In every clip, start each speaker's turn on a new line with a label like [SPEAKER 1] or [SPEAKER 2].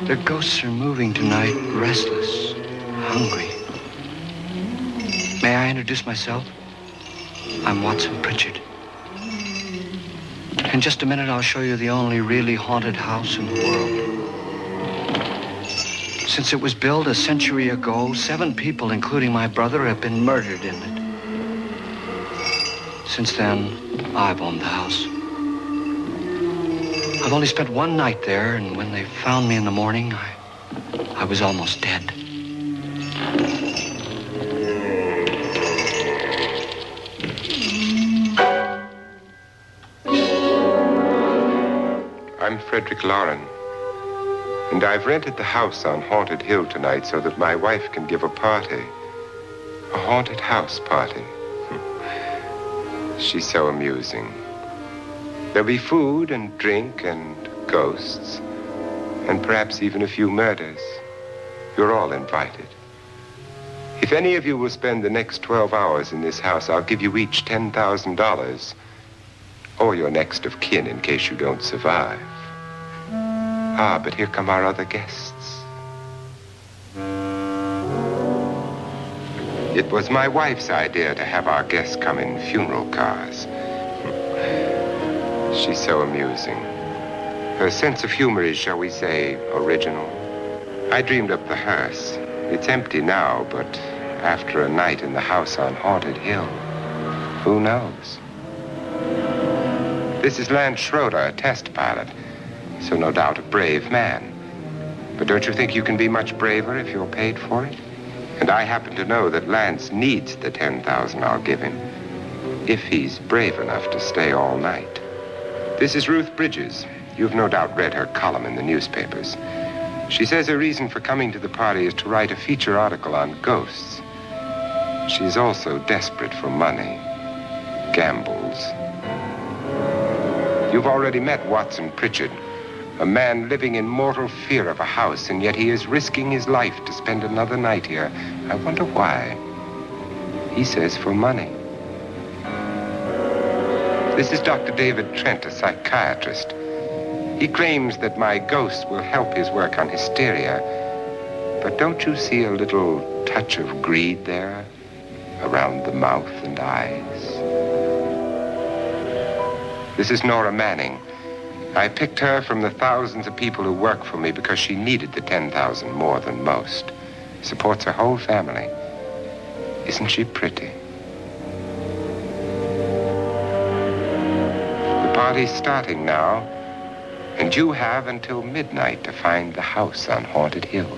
[SPEAKER 1] The ghosts are moving tonight, restless, hungry. May I introduce myself? I'm Watson Pritchard. In just a minute, I'll show you the only really haunted house in the world. Since it was built a century ago, 7 people, including my brother, have been murdered in it. Since then, I've owned the house. I've only spent one night there, and when they found me in the morning, I was almost dead.
[SPEAKER 2] I'm Frederick Loren, and I've rented the house on Haunted Hill tonight so that my wife can give a party. A haunted house party. She's so amusing. There'll be food and drink and ghosts, and perhaps even a few murders. You're all invited. If any of you will spend the next 12 hours in this house, I'll give you each $10,000, or your next of kin in case you don't survive. Ah, but here come our other guests. It was my wife's idea to have our guests come in funeral cars. She's so amusing. Her sense of humor is, shall we say, original. I dreamed up the hearse. It's empty now, but after a night in the house on Haunted Hill, who knows? This is Lance Schroeder, a test pilot, so no doubt a brave man. But don't you think you can be much braver if you're paid for it? And I happen to know that Lance needs the $10,000 I'll give him, if he's brave enough to stay all night. This is Ruth Bridges. You've no doubt read her column in the newspapers. She says her reason for coming to the party is to write a feature article on ghosts. She's also desperate for money. Gambles. You've already met Watson Pritchard, a man living in mortal fear of a house, and yet he is risking his life to spend another night here. I wonder why. He says for money. This is Dr. David Trent, a psychiatrist. He claims that my ghost will help his work on hysteria. But don't you see a little touch of greed there around the mouth and eyes? This is Nora Manning. I picked her from the thousands of people who work for me because she needed the $10,000 more than most. Supports her whole family. Isn't she pretty? The party's starting now, and you have until midnight to find the house on Haunted Hill.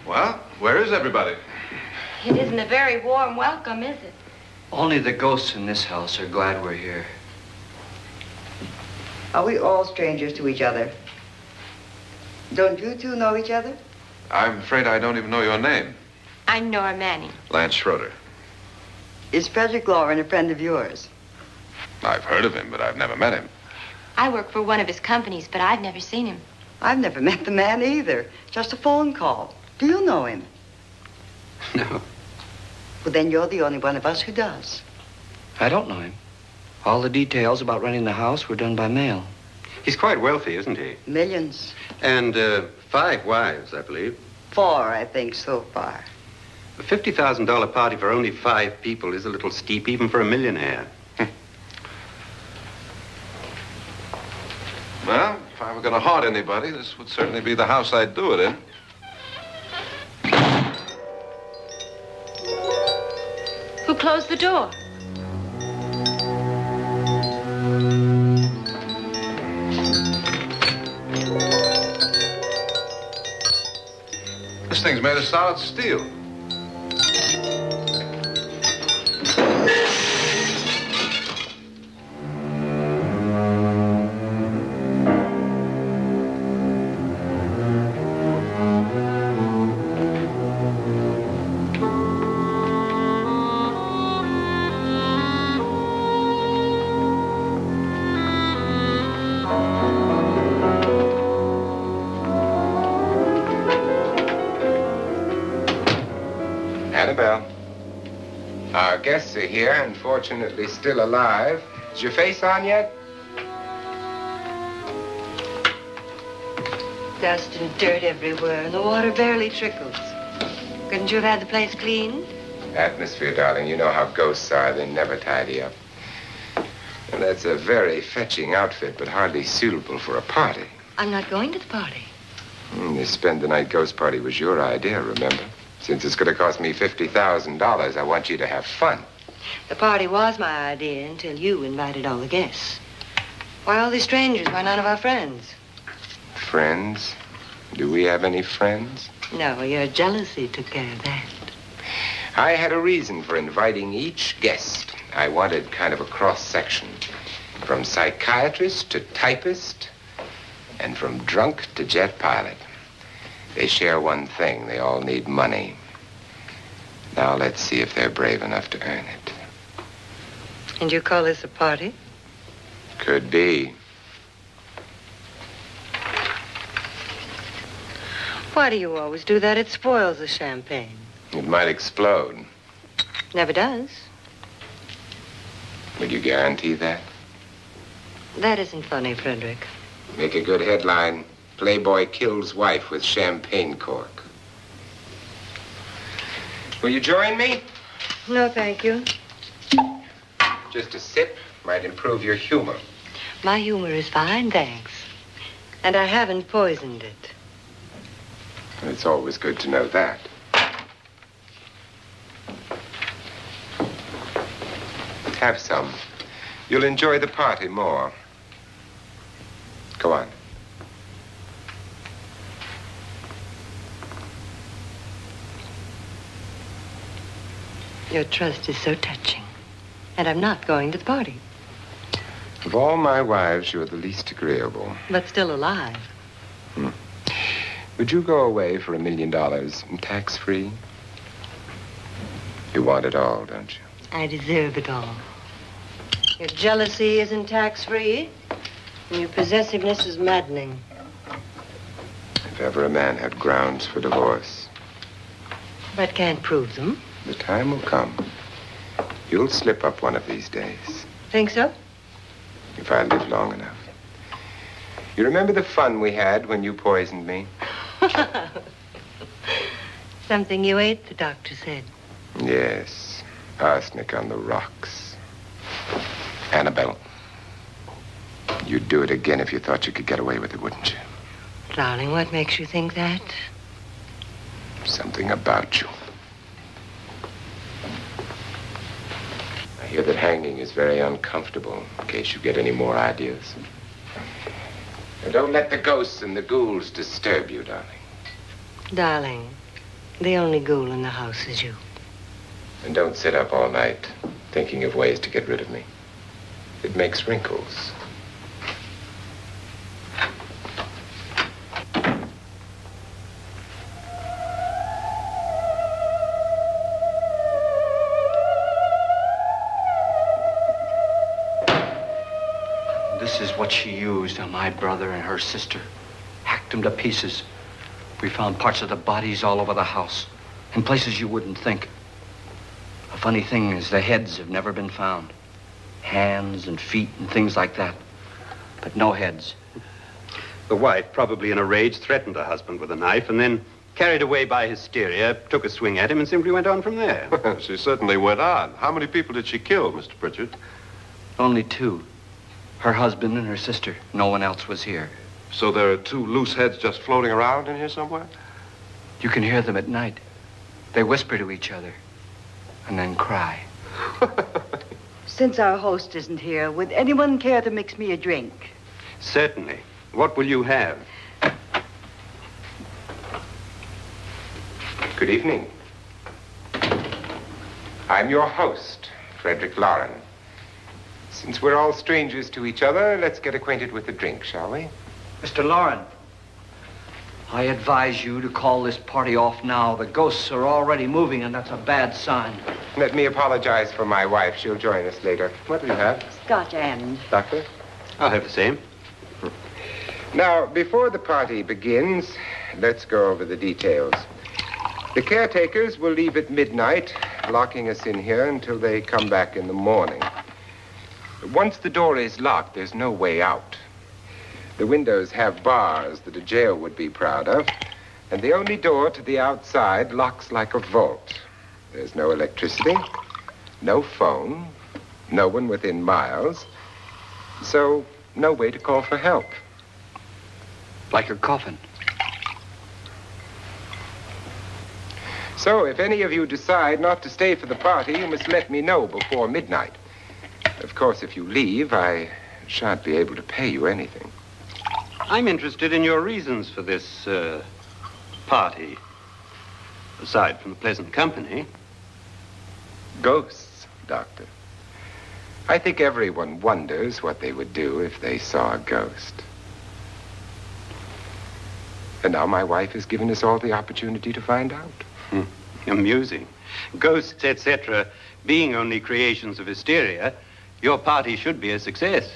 [SPEAKER 3] Well, where is everybody?
[SPEAKER 4] It isn't a very warm welcome, is it?
[SPEAKER 1] Only the ghosts in this house are glad we're here.
[SPEAKER 5] Are we all strangers to each other? Don't you two know each other?
[SPEAKER 3] I'm afraid I don't even know your name.
[SPEAKER 4] I'm Nora Manning.
[SPEAKER 3] Lance Schroeder.
[SPEAKER 5] Is Frederick Loren a friend of yours?
[SPEAKER 3] I've heard of him, but I've never met him.
[SPEAKER 4] I work for one of his companies, but I've never seen him.
[SPEAKER 5] I've never met the man either. Just a phone call. Do you know him?
[SPEAKER 1] No,
[SPEAKER 5] Well, then you're the only one of us who does.
[SPEAKER 1] I don't know him. All the details about renting the house were done by mail.
[SPEAKER 6] He's quite wealthy, isn't he?
[SPEAKER 5] Millions.
[SPEAKER 6] And 5 wives, I believe.
[SPEAKER 5] 4, I think, so far.
[SPEAKER 6] A $50,000 party for only 5 people is a little steep, even for a millionaire.
[SPEAKER 3] Well, if I were going to haunt anybody, this would certainly be the house I'd do it in.
[SPEAKER 4] Who closed the door?
[SPEAKER 3] This thing's made of solid steel.
[SPEAKER 2] Annabelle, our guests are here, unfortunately still alive. Is your face on yet?
[SPEAKER 5] Dust and dirt everywhere, and the water barely trickles. Couldn't you have had the place cleaned?
[SPEAKER 2] Atmosphere, darling. You know how ghosts are. They never tidy up. And that's a very fetching outfit, but hardly suitable for a party.
[SPEAKER 5] I'm not going to the party.
[SPEAKER 2] The spend-the-night ghost party was your idea, remember? Since it's going to cost me $50,000, I want you to have fun.
[SPEAKER 5] The party was my idea until you invited all the guests. Why all these strangers? Why none of our friends?
[SPEAKER 2] Friends? Do we have any friends?
[SPEAKER 5] No, your jealousy took care of that.
[SPEAKER 2] I had a reason for inviting each guest. I wanted kind of a cross-section. From psychiatrist to typist, and from drunk to jet pilot. They share one thing. They all need money. Now let's see if they're brave enough to earn it.
[SPEAKER 5] And you call this a party?
[SPEAKER 2] Could be.
[SPEAKER 5] Why do you always do that? It spoils the champagne.
[SPEAKER 2] It might explode.
[SPEAKER 5] Never does.
[SPEAKER 2] Would you guarantee that?
[SPEAKER 5] That isn't funny, Frederick.
[SPEAKER 2] Make a good headline. Playboy kills wife with champagne cork. Will you join me?
[SPEAKER 5] No, thank you.
[SPEAKER 2] Just a sip might improve your humor.
[SPEAKER 5] My humor is fine, thanks. And I haven't poisoned it.
[SPEAKER 2] It's always good to know that. Have some. You'll enjoy the party more. Go on.
[SPEAKER 5] Your trust is so touching. And I'm not going to the party.
[SPEAKER 2] Of all my wives, you're the least agreeable.
[SPEAKER 5] But still alive.
[SPEAKER 2] Would you go away for $1 million tax-free? You want it all, don't you?
[SPEAKER 5] I deserve it all. Your jealousy isn't tax-free, and your possessiveness is maddening.
[SPEAKER 2] If ever a man had grounds for divorce,
[SPEAKER 5] But can't prove them.
[SPEAKER 2] the time will come. You'll slip up one of these days,
[SPEAKER 5] Think so?
[SPEAKER 2] if I live long enough. You remember the fun we had when you poisoned me?
[SPEAKER 5] Something you ate, the doctor said.
[SPEAKER 2] Yes, arsenic on the rocks. Annabelle, you'd do it again if you thought you could get away with it, wouldn't you?
[SPEAKER 5] Darling, what makes you think that?
[SPEAKER 2] Something about you. I hear that hanging is very uncomfortable, in case you get any more ideas. And don't let the ghosts and the ghouls disturb you, darling.
[SPEAKER 5] Darling, The only ghoul in the house is you.
[SPEAKER 2] And don't sit up all night thinking of ways to get rid of me. It makes wrinkles.
[SPEAKER 1] This is what she used on my brother and her sister. Hacked them to pieces. We found parts of the bodies all over the house, in places you wouldn't think. The funny thing is the heads have never been found. Hands and feet and things like that. But no heads.
[SPEAKER 6] The wife, probably in a rage, threatened her husband with a knife and then, carried away by hysteria, took a swing at him and simply went on from there.
[SPEAKER 3] She certainly went on. How many people did she kill, Mr. Pritchard?
[SPEAKER 1] Only two. Her husband and her sister. No one else was here.
[SPEAKER 3] So there are two loose heads just floating around in here somewhere?
[SPEAKER 1] You can hear them at night. They whisper to each other and then cry.
[SPEAKER 7] Since our host isn't here, would anyone care to mix me a drink?
[SPEAKER 6] Certainly. What will you have?
[SPEAKER 2] Good evening. I'm your host, Frederick Loren. Since we're all strangers to each other, let's get acquainted with a drink, shall we?
[SPEAKER 1] Mr. Loren, I advise you to call this party off now. The ghosts are already moving, and that's a bad sign.
[SPEAKER 2] Let me apologize for my wife. She'll join us later. What do you have?
[SPEAKER 7] Scotch and.
[SPEAKER 2] Doctor?
[SPEAKER 6] I'll have the same.
[SPEAKER 2] Now, before the party begins, let's go over the details. The caretakers will leave at midnight, locking us in here until they come back in the morning. Once the door is locked, there's no way out. The windows have bars that a jail would be proud of, and the only door to the outside locks like a vault. There's no electricity, no phone, no one within miles, so no way to call for help.
[SPEAKER 1] Like a coffin.
[SPEAKER 2] So if any of you decide not to stay for the party, you must let me know before midnight. Of course, if you leave, I shan't be able to pay you anything.
[SPEAKER 6] I'm interested in your reasons for this, party. Aside from the pleasant company.
[SPEAKER 2] Ghosts, Doctor. I think everyone wonders what they would do if they saw a ghost. And now my wife has given us all the opportunity to find out.
[SPEAKER 6] Amusing. Ghosts, etc., being only creations of hysteria, your party should be a success.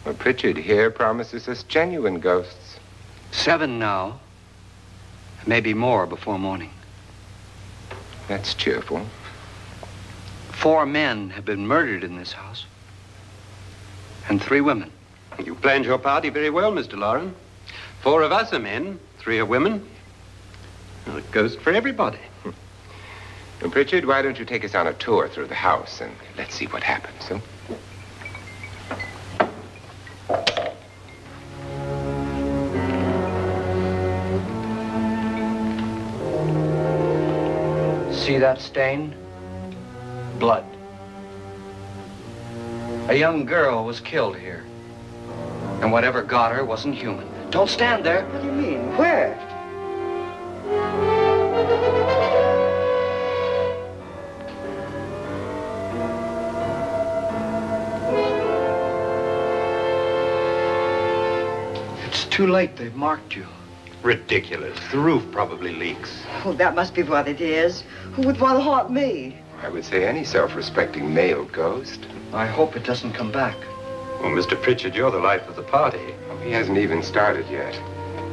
[SPEAKER 2] Well, Pritchard here promises us genuine ghosts.
[SPEAKER 1] 7 now. Maybe more before morning.
[SPEAKER 2] That's cheerful.
[SPEAKER 1] 4 men have been murdered in this house. And 3 women.
[SPEAKER 6] You planned your party very well, Mr. Loren. 4 of us are men, 3 are women. Well, a ghost for everybody.
[SPEAKER 2] And Pritchard, why don't you take us on a tour through the house and let's see what happens, huh?
[SPEAKER 1] See that stain? Blood. A young girl was killed here. And whatever got her wasn't human. Don't stand there.
[SPEAKER 7] What do you mean? Where?
[SPEAKER 1] It's too late. They've marked you.
[SPEAKER 6] Ridiculous. The roof probably leaks.
[SPEAKER 7] Oh, that must be what it is. Who would want to haunt me?
[SPEAKER 2] I would say any self-respecting male ghost.
[SPEAKER 1] I hope it doesn't come back.
[SPEAKER 6] Well, Mr. Pritchard, you're the life of the party.
[SPEAKER 2] Oh, he hasn't even started yet.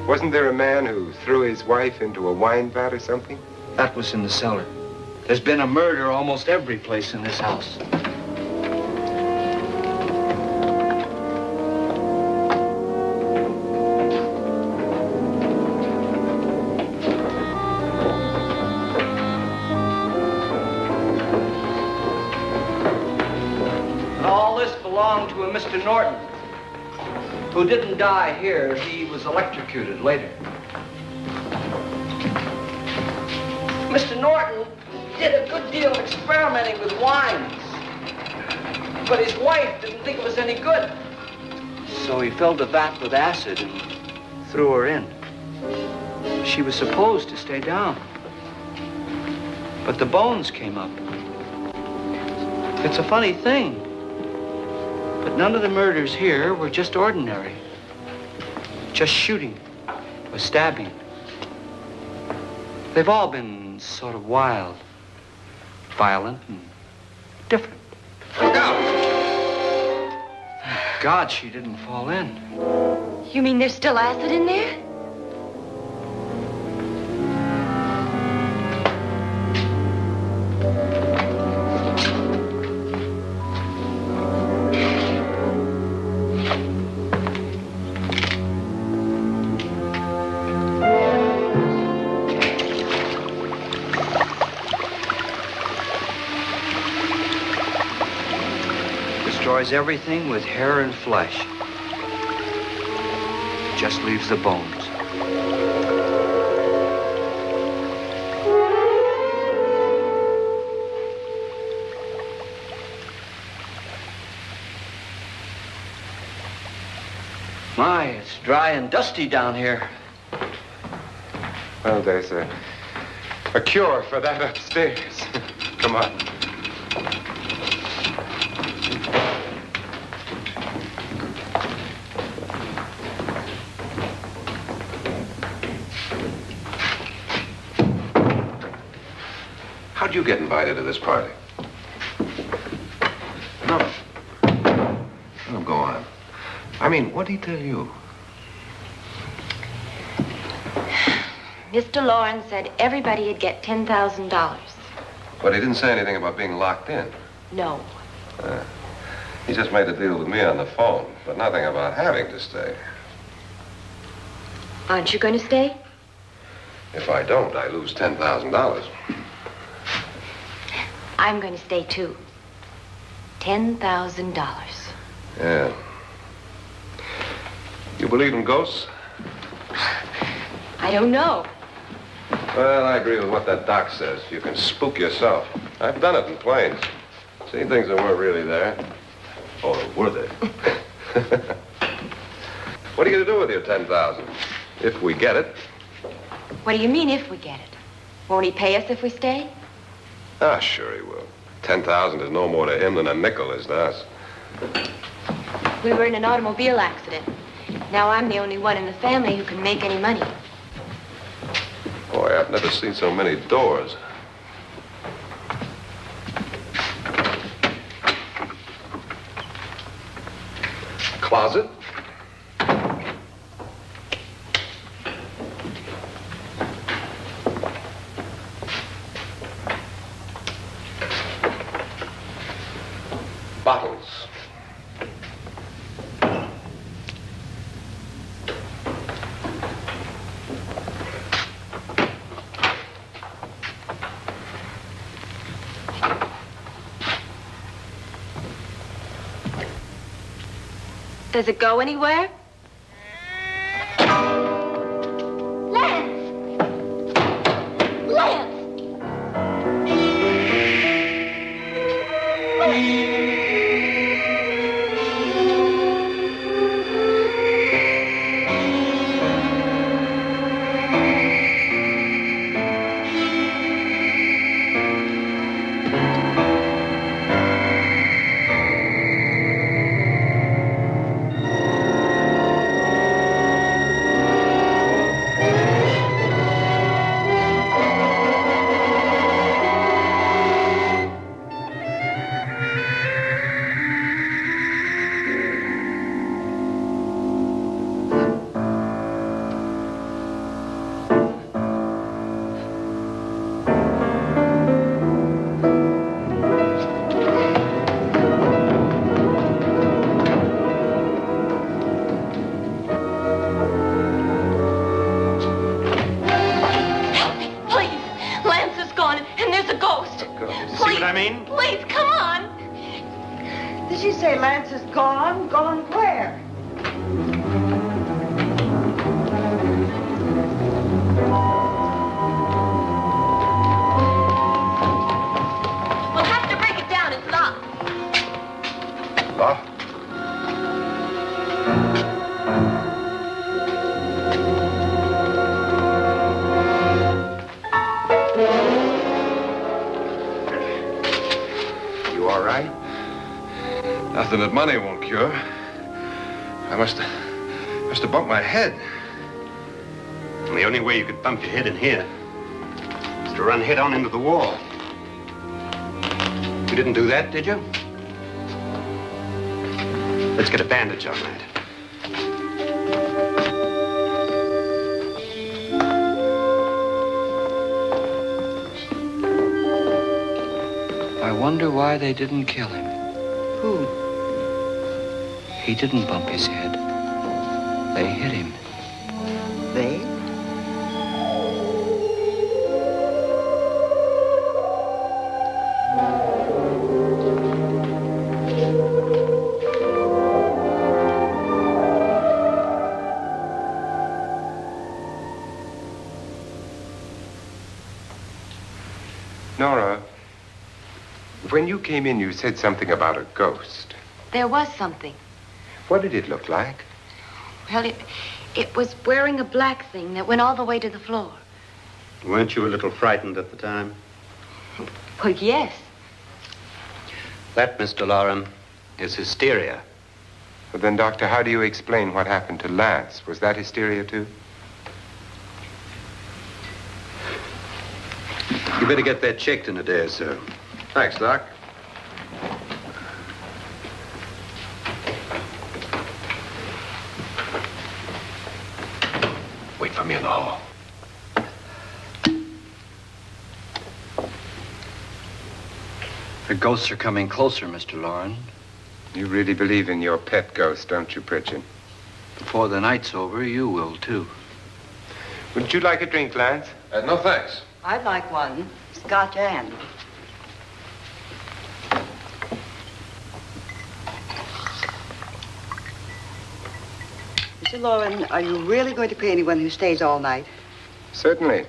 [SPEAKER 2] Wasn't there a man who threw his wife into a wine vat or something?
[SPEAKER 1] That was in the cellar. There's been a murder almost every place in this house. To a Mr. Norton, who didn't die here. He was electrocuted later. Mr. Norton did a good deal of experimenting with wines, but his wife didn't think it was any good. So he filled the vat with acid and threw her in. She was supposed to stay down. But the bones came up. It's a funny thing. But none of the murders here were just ordinary. Just shooting or stabbing. They've all been sort of wild, violent, and different.
[SPEAKER 3] Look out!
[SPEAKER 1] Thank God she didn't fall in.
[SPEAKER 4] You mean there's still acid in there?
[SPEAKER 1] Destroys everything with hair and flesh. Just leaves the bones. My, it's dry and dusty down here.
[SPEAKER 2] Well, there's a cure for that upstairs. Come on.
[SPEAKER 3] How'd you get invited to this party? No. Oh, go on. I mean, what'd he tell you?
[SPEAKER 4] Mr. Loren said everybody'd get $10,000.
[SPEAKER 3] But he didn't say anything about being locked in.
[SPEAKER 4] No.
[SPEAKER 3] He just made the deal with me on the phone, but nothing about having to stay.
[SPEAKER 4] Aren't you going to stay?
[SPEAKER 3] If I don't, I lose $10,000.
[SPEAKER 4] I'm going to stay too. $10,000.
[SPEAKER 3] Yeah. You believe in ghosts?
[SPEAKER 4] I don't know.
[SPEAKER 3] Well, I agree with what that doc says. You can spook yourself. I've done it in planes. Seen things that weren't really there. Or were they? What are you going to do with your $10,000? If we get it.
[SPEAKER 4] What do you mean if we get it? Won't he pay us if we stay?
[SPEAKER 3] Ah, sure he will. 10,000 is no more to him than a nickel is to us.
[SPEAKER 4] We were in an automobile accident. Now I'm the only one in the family who can make any money.
[SPEAKER 3] Boy, I've never seen so many doors. Closet. Bottles.
[SPEAKER 4] Does it go anywhere? Lance! Lance! Please, come on.
[SPEAKER 7] Did she say Lance is gone? Gone where?
[SPEAKER 4] We'll have to break it down. It's locked.
[SPEAKER 3] Locked? Nothing that money won't cure. I must have bumped my head.
[SPEAKER 6] And the only way you could bump your head in here is to run head on into the wall. You didn't do that, did you? Let's get a bandage on that.
[SPEAKER 1] I wonder why they didn't kill him.
[SPEAKER 7] Who?
[SPEAKER 1] He didn't bump his head. They hit him.
[SPEAKER 7] They?
[SPEAKER 2] Nora, when you came in, you said something about a ghost.
[SPEAKER 4] There was something.
[SPEAKER 2] What did it look like?
[SPEAKER 4] Well, it was wearing a black thing that went all the way to the floor.
[SPEAKER 6] Weren't you a little frightened at the time?
[SPEAKER 4] Well, yes.
[SPEAKER 6] That, Mr. Loren, is hysteria.
[SPEAKER 2] Well, then, Doctor, how do you explain what happened to Lance? Was that hysteria, too?
[SPEAKER 6] You better get that checked in a day or so.
[SPEAKER 3] Thanks, Doc. Wait for me in the hall.
[SPEAKER 1] The ghosts are coming closer, Mr. Loren.
[SPEAKER 2] You really believe in your pet ghost, don't you, Pritchard?
[SPEAKER 1] Before the night's over, you will, too.
[SPEAKER 2] Would you like a drink, Lance?
[SPEAKER 3] No, thanks.
[SPEAKER 7] I'd like one. Scotch and. Mr. Loren, are you really going to pay anyone who stays all night?
[SPEAKER 2] Certainly.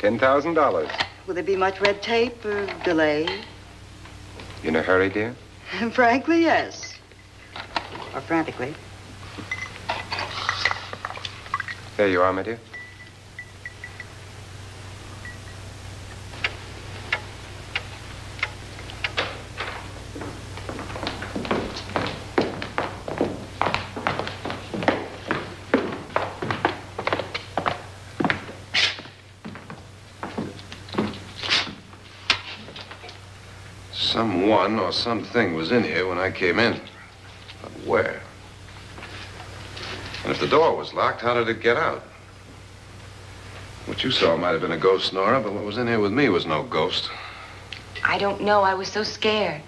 [SPEAKER 2] $10,000.
[SPEAKER 7] Will there be much red tape or delay?
[SPEAKER 2] You in a hurry, dear?
[SPEAKER 7] Frankly, yes. Or frantically.
[SPEAKER 2] There you are, my dear.
[SPEAKER 3] Someone or something was in here when I came in. But where? And if the door was locked, how did it get out? What you saw might have been a ghost, Nora, but what was in here with me was no ghost.
[SPEAKER 4] I don't know. I was so scared.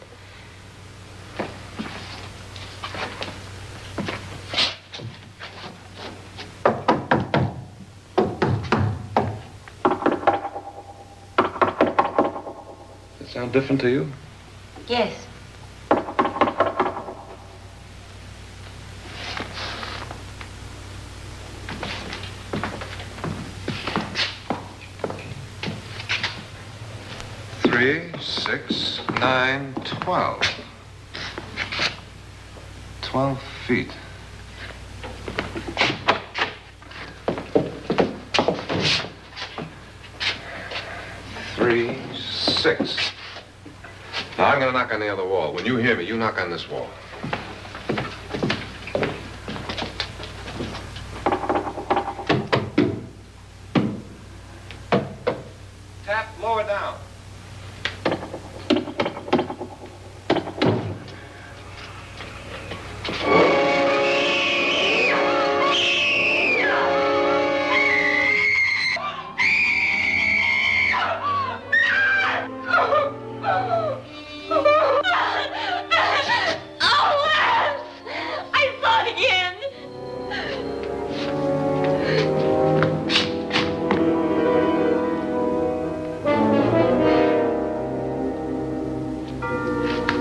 [SPEAKER 3] Does it sound different to you?
[SPEAKER 4] Yes.
[SPEAKER 3] Three, 6, 9, 12. 12 feet. Three, 6. Now, I'm going to knock on the other wall. When you hear me, you knock on this wall. Tap lower down.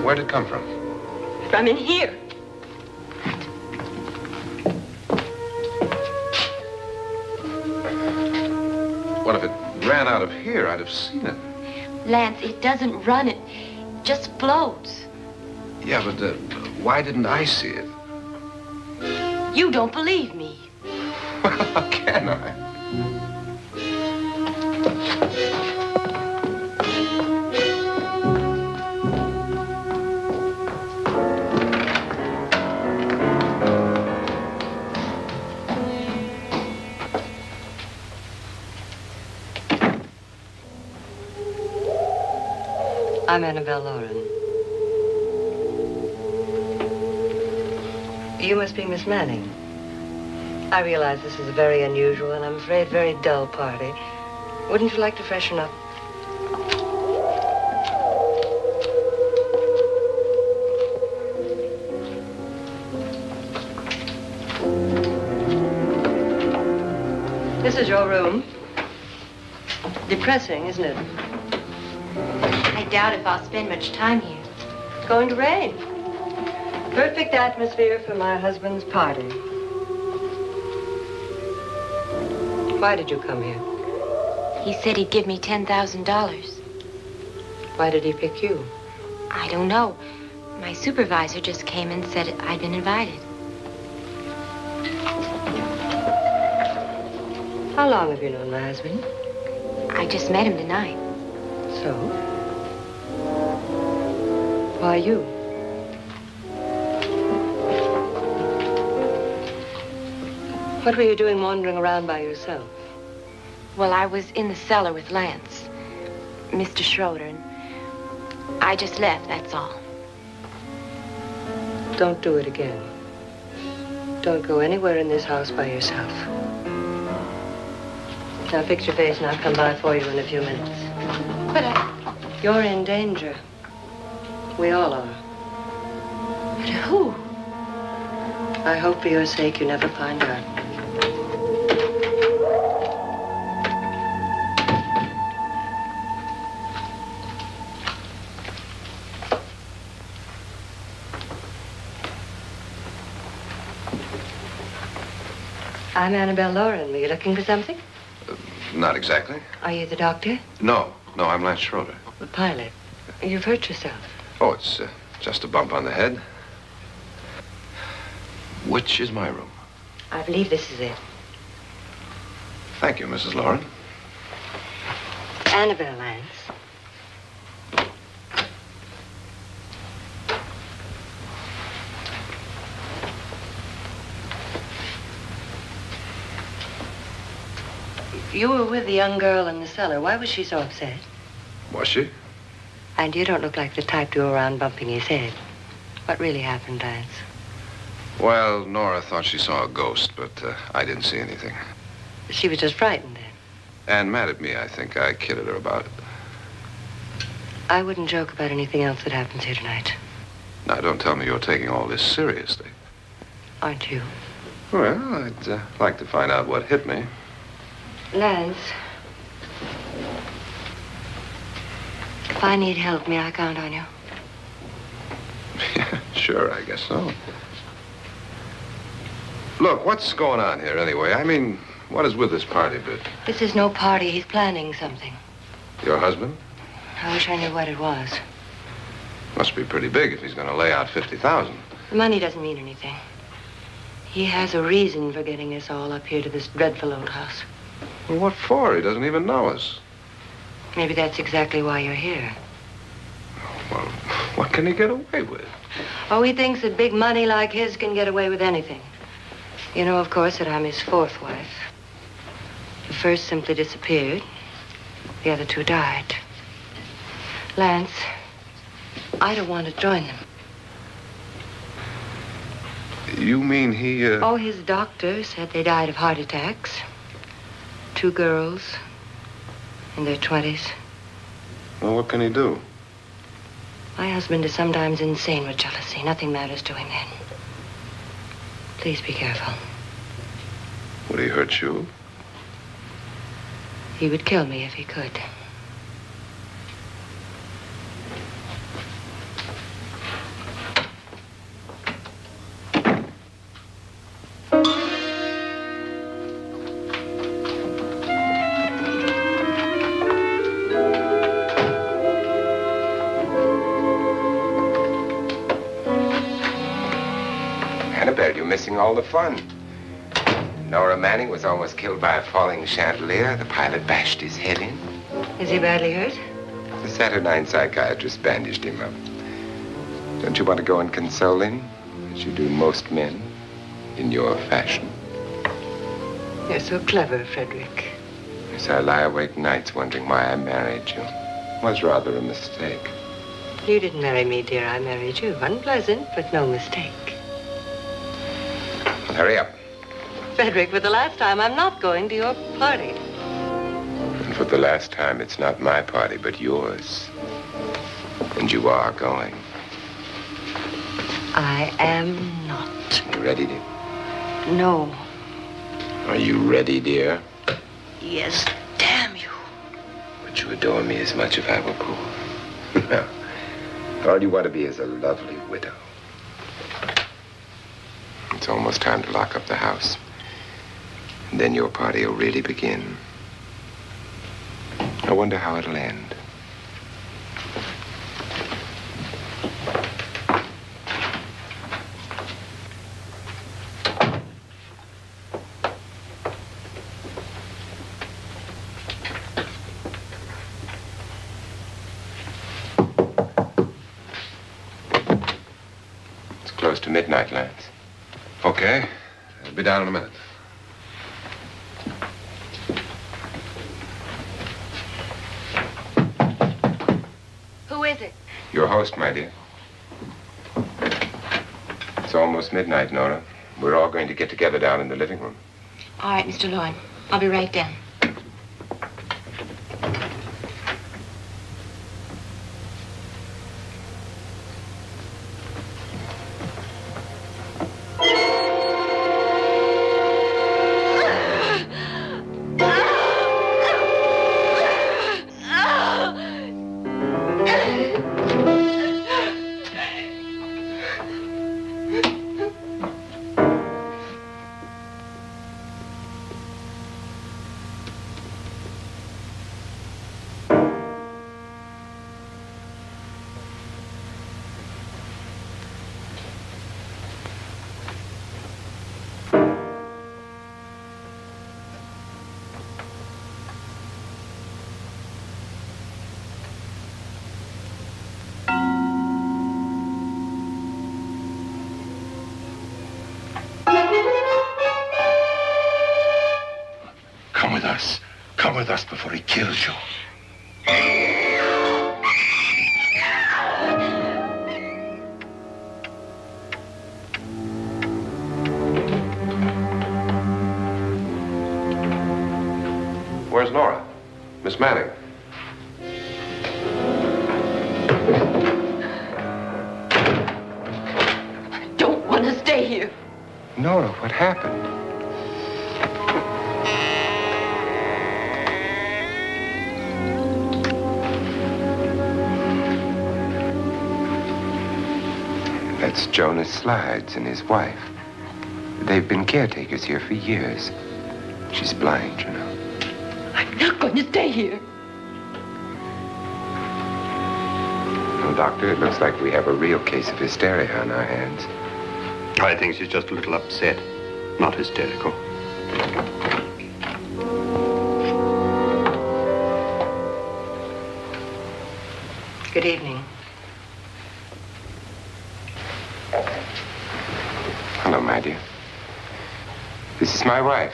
[SPEAKER 3] Where'd it come from?
[SPEAKER 4] From in here.
[SPEAKER 3] What if it ran out of here? I'd have seen it.
[SPEAKER 4] Lance, it doesn't run. It just floats.
[SPEAKER 3] Yeah, but why didn't I see it?
[SPEAKER 4] You don't believe me.
[SPEAKER 3] Well, how can I?
[SPEAKER 5] I'm Annabelle Loren. You must be Miss Manning. I realize this is a very unusual and I'm afraid very dull party. Wouldn't you like to freshen up? This is your room. Depressing, isn't it?
[SPEAKER 4] I doubt if I'll spend much time here.
[SPEAKER 5] It's going to rain. Perfect atmosphere for my husband's party. Why did you come here?
[SPEAKER 4] He said he'd give me $10,000.
[SPEAKER 5] Why did he pick you?
[SPEAKER 4] I don't know. My supervisor just came and said I'd been invited.
[SPEAKER 5] How long have you known my husband?
[SPEAKER 4] I just met him tonight.
[SPEAKER 5] So? Why you? What were you doing wandering around by yourself?
[SPEAKER 4] Well, I was in the cellar with Lance, Mr. Schroeder, and I just left, that's all.
[SPEAKER 5] Don't do it again. Don't go anywhere in this house by yourself. Now fix your face and I'll come by for you in a few minutes.
[SPEAKER 4] But
[SPEAKER 5] You're in danger. We all are.
[SPEAKER 4] But who?
[SPEAKER 5] I hope for your sake you never find out. I'm Annabelle Loren. Were you looking for something?
[SPEAKER 3] Not exactly.
[SPEAKER 5] Are you the doctor?
[SPEAKER 3] No, I'm Lance Schroeder.
[SPEAKER 5] The pilot. You've hurt yourself.
[SPEAKER 3] Oh, it's just a bump on the head. Which is my room?
[SPEAKER 5] I believe this is it.
[SPEAKER 3] Thank you, Mrs. Loren.
[SPEAKER 5] Annabelle, Lance. You were with the young girl in the cellar. Why was she so upset?
[SPEAKER 3] Was she?
[SPEAKER 5] And you don't look like the type to go around bumping his head. What really happened, Lance?
[SPEAKER 3] Well, Nora thought she saw a ghost, but I didn't see anything.
[SPEAKER 5] She was just frightened then.
[SPEAKER 3] And mad at me, I think. I kidded her about it.
[SPEAKER 5] I wouldn't joke about anything else that happens here tonight.
[SPEAKER 3] Now, don't tell me you're taking all this seriously.
[SPEAKER 5] Aren't you?
[SPEAKER 3] Well, I'd like to find out what hit me.
[SPEAKER 5] Lance, if I need help, may I count on you?
[SPEAKER 3] Yeah, sure, I guess so. Look, what's going on here anyway? I mean, what is with this party bit?
[SPEAKER 5] This is no party. He's planning something.
[SPEAKER 3] Your husband?
[SPEAKER 5] I wish I knew what it was.
[SPEAKER 3] Must be pretty big if he's going to lay out $50,000.
[SPEAKER 5] The money doesn't mean anything. He has a reason for getting us all up here to this dreadful old house.
[SPEAKER 3] Well, what for? He doesn't even know us.
[SPEAKER 5] Maybe that's exactly why you're here.
[SPEAKER 3] Well, what can he get away with?
[SPEAKER 5] Oh, he thinks that big money like his can get away with anything. You know, of course, that I'm his fourth wife. The first simply disappeared. The other two died. Lance, I don't want to join them.
[SPEAKER 3] You mean he,
[SPEAKER 5] Oh, his doctor said they died of heart attacks. 2 girls in their 20s.
[SPEAKER 3] Well, what can he do?
[SPEAKER 5] My husband is sometimes insane with jealousy. Nothing matters to him then. Please be careful.
[SPEAKER 3] Would he hurt you?
[SPEAKER 5] He would kill me if he could.
[SPEAKER 2] Annabelle, you're missing all the fun. Nora Manning was almost killed by a falling chandelier. The pilot bashed his head in.
[SPEAKER 5] Is he badly hurt?
[SPEAKER 2] The Saturnine psychiatrist bandaged him up. Don't you want to go and console him, as you do most men, in your fashion?
[SPEAKER 5] You're so clever, Frederick.
[SPEAKER 2] Yes, I lie awake nights wondering why I married you. It was rather a mistake.
[SPEAKER 5] You didn't marry me, dear. I married you. Unpleasant, but no mistake.
[SPEAKER 2] Well, hurry up.
[SPEAKER 5] Frederick, for the last time, I'm not going to your party.
[SPEAKER 2] And for the last time, it's not my party, but yours. And you are going.
[SPEAKER 5] I am not.
[SPEAKER 2] You ready, dear?
[SPEAKER 5] No.
[SPEAKER 2] Are you ready, dear?
[SPEAKER 5] Yes, damn you.
[SPEAKER 2] Would you adore me as much if I were poor? No. All you want to be is a lovely widow. It's almost time to lock up the house. And then your party will really begin. I wonder how it'll end. Close to midnight, Lance.
[SPEAKER 3] Okay. I'll be down in a minute.
[SPEAKER 4] Who is it?
[SPEAKER 2] Your host, my dear. It's almost midnight, Nora. We're all going to get together down in the living room.
[SPEAKER 4] All right, Mr. Loren. I'll be right down.
[SPEAKER 8] Come with us before he kills you.
[SPEAKER 3] Where's Nora? Miss Manning.
[SPEAKER 4] I don't want to stay here.
[SPEAKER 2] Nora, what happened? That's Jonas Slides and his wife. They've been caretakers here for years. She's blind, you know.
[SPEAKER 4] I'm not going to stay here.
[SPEAKER 2] Well, Doctor, it looks like we have a real case of hysteria on our hands.
[SPEAKER 6] I think she's just a little upset, not hysterical.
[SPEAKER 5] Good evening.
[SPEAKER 2] Hello, my dear. This is my wife.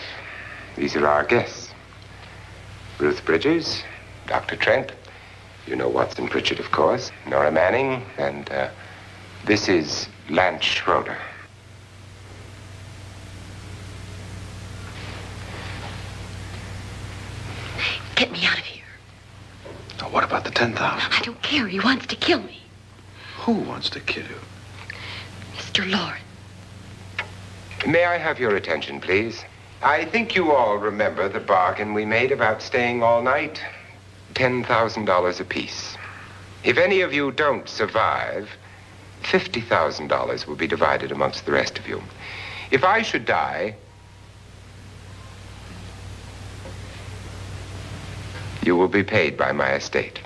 [SPEAKER 2] These are our guests. Ruth Bridges, Dr. Trent. You know Watson Pritchard, of course. Nora Manning, and this is Lance Schroeder.
[SPEAKER 4] Get me out of here.
[SPEAKER 8] Now, what about the 10,000?
[SPEAKER 4] I don't care. He wants to kill me.
[SPEAKER 8] Who wants to kill you?
[SPEAKER 4] Mr. Loren.
[SPEAKER 2] May I have your attention, please? I think you all remember the bargain we made about staying all night. $10,000 apiece. If any of you don't survive, $50,000 will be divided amongst the rest of you. If I should die, you will be paid by my estate.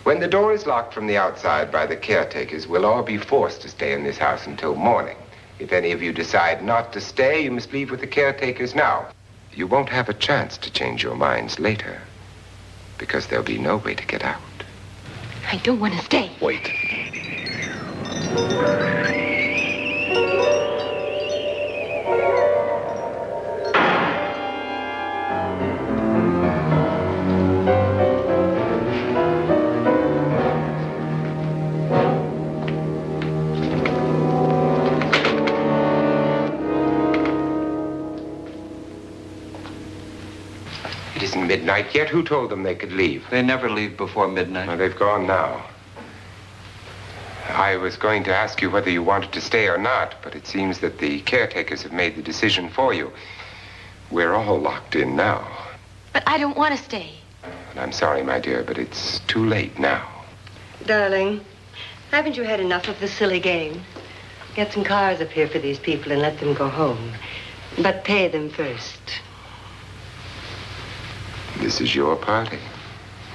[SPEAKER 2] When the door is locked from the outside by the caretakers, we'll all be forced to stay in this house until morning. If any of you decide not to stay, you must leave with the caretakers now. You won't have a chance to change your minds later, because there'll be no way to get out.
[SPEAKER 4] I don't want to stay.
[SPEAKER 8] Wait.
[SPEAKER 2] midnight yet. Who told them they could leave?
[SPEAKER 1] They never leave before midnight.
[SPEAKER 2] Well, they've gone now. I was going to ask you whether you wanted to stay or not, but it seems that the caretakers have made the decision for you. We're all locked in now.
[SPEAKER 4] But I don't want to stay.
[SPEAKER 2] And I'm sorry, my dear, but it's too late now.
[SPEAKER 5] Darling, haven't you had enough of the silly game? Get some cars up here for these people and let them go home. But pay them first.
[SPEAKER 2] This is your party,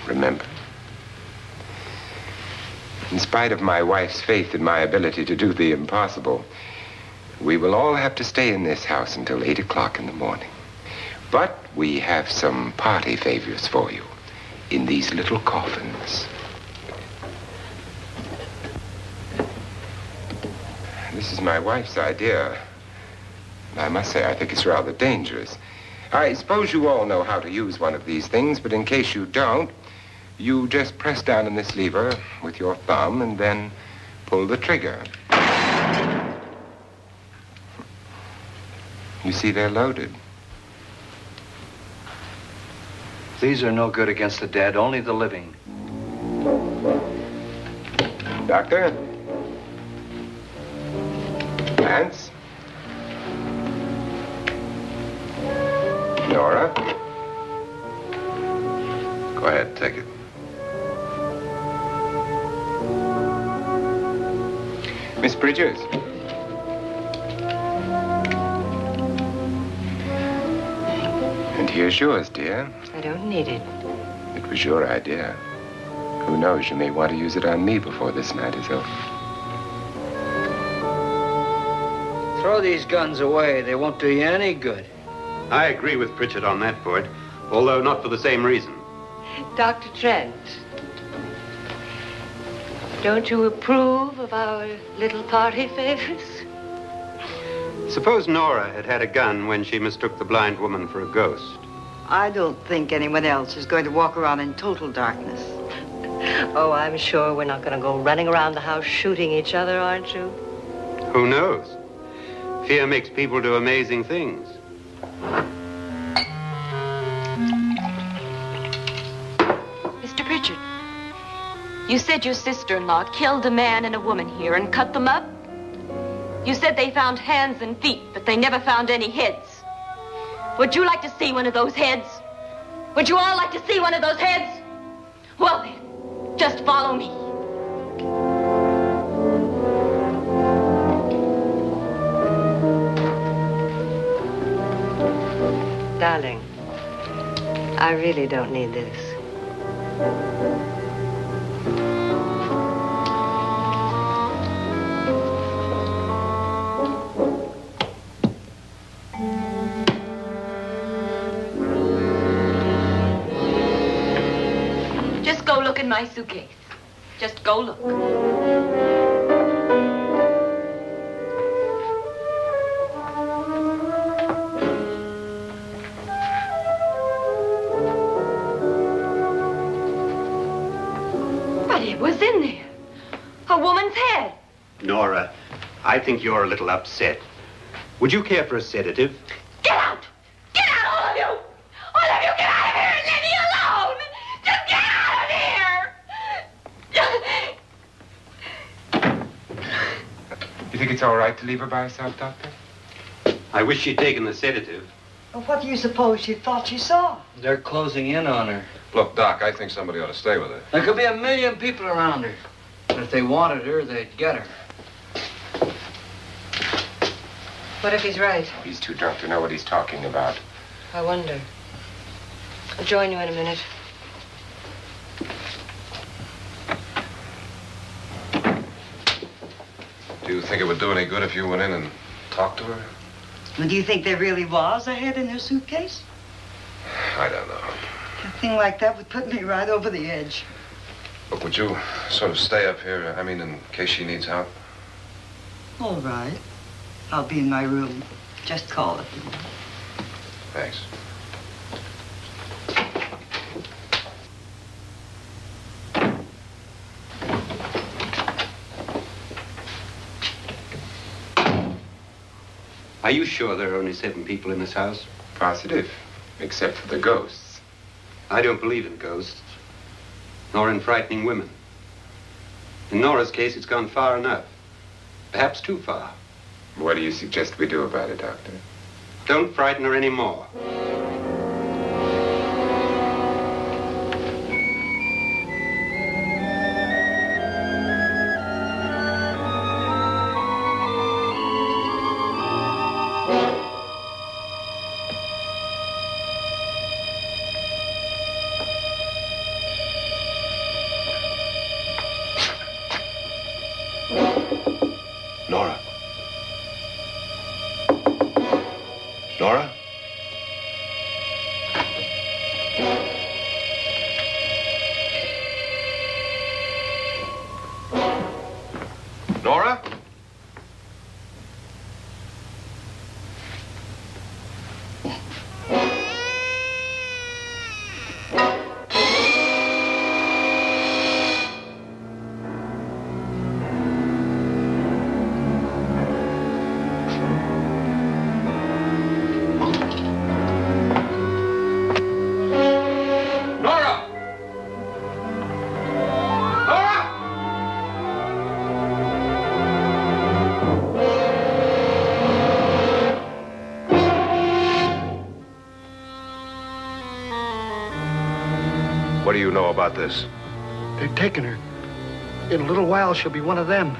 [SPEAKER 2] remember? In spite of my wife's faith in my ability to do the impossible, we will all have to stay in this house until 8 o'clock in the morning. But we have some party favors for you in these little coffins. This is my wife's idea. I must say, I think it's rather dangerous. I suppose you all know how to use one of these things, but in case you don't, you just press down on this lever with your thumb and then pull the trigger. You see, they're loaded.
[SPEAKER 1] These are no good against the dead, only the living.
[SPEAKER 2] Doctor? Lance? Nora?
[SPEAKER 3] Go ahead, take it.
[SPEAKER 2] Miss Bridges? And here's yours, dear.
[SPEAKER 5] I don't need it.
[SPEAKER 2] It was your idea. Who knows, you may want to use it on me before this night is over.
[SPEAKER 9] Throw these guns away. They won't do you any good.
[SPEAKER 6] I agree with Pritchard on that point, although not for the same reason.
[SPEAKER 5] Dr. Trent, don't you approve of our little party favors?
[SPEAKER 6] Suppose Nora had had a gun when she mistook the blind woman for a ghost.
[SPEAKER 7] I don't think anyone else is going to walk around in total darkness.
[SPEAKER 5] Oh, I'm sure we're not going to go running around the house shooting each other, aren't you?
[SPEAKER 6] Who knows? Fear makes people do amazing things.
[SPEAKER 4] Mr. Pritchard, you said your sister-in-law killed a man and a woman here and cut them up? You said they found hands and feet, but they never found any heads. Would you like to see one of those heads? Would you all like to see one of those heads? Well then, just follow me.
[SPEAKER 5] Darling, I really don't need this.
[SPEAKER 4] Just go look in my suitcase. Just go look. But it was in there. A woman's head.
[SPEAKER 6] Nora, I think you're a little upset. Would you care for a sedative?
[SPEAKER 4] Get out! Get out, all of you! All of you, get out of here and leave me alone! Just get out of here!
[SPEAKER 2] You think it's all right to leave her by herself, Doctor?
[SPEAKER 6] I wish she'd taken the sedative.
[SPEAKER 7] Well, what do you suppose she thought she saw?
[SPEAKER 9] They're closing in on her.
[SPEAKER 3] Look, Doc, I think somebody ought to stay with her.
[SPEAKER 9] There could be 1 million people around her. But if they wanted her, they'd get her.
[SPEAKER 5] What if he's right?
[SPEAKER 2] He's too drunk to know what he's talking about.
[SPEAKER 5] I wonder. I'll join you in a minute.
[SPEAKER 3] Do you think it would do any good if you went in and talked to her?
[SPEAKER 7] Well, do you think there really was a head in her suitcase?
[SPEAKER 3] I don't know.
[SPEAKER 7] A thing like that would put me right over the edge.
[SPEAKER 3] Look, would you sort of stay up here, I mean, in case she needs help?
[SPEAKER 7] All right. I'll be in my room. Just call it.
[SPEAKER 3] Thanks.
[SPEAKER 6] Are you sure there are only 7 people in this house?
[SPEAKER 2] Positive, except for the ghosts.
[SPEAKER 6] I don't believe in ghosts, nor in frightening women. In Nora's case, it's gone far enough. Perhaps too far.
[SPEAKER 2] What do you suggest we do about it, Doctor?
[SPEAKER 6] Don't frighten her anymore.
[SPEAKER 8] Nora? Nora?
[SPEAKER 3] Nora? What do you know about this?
[SPEAKER 10] They've taken her. In a little while, she'll be one of them.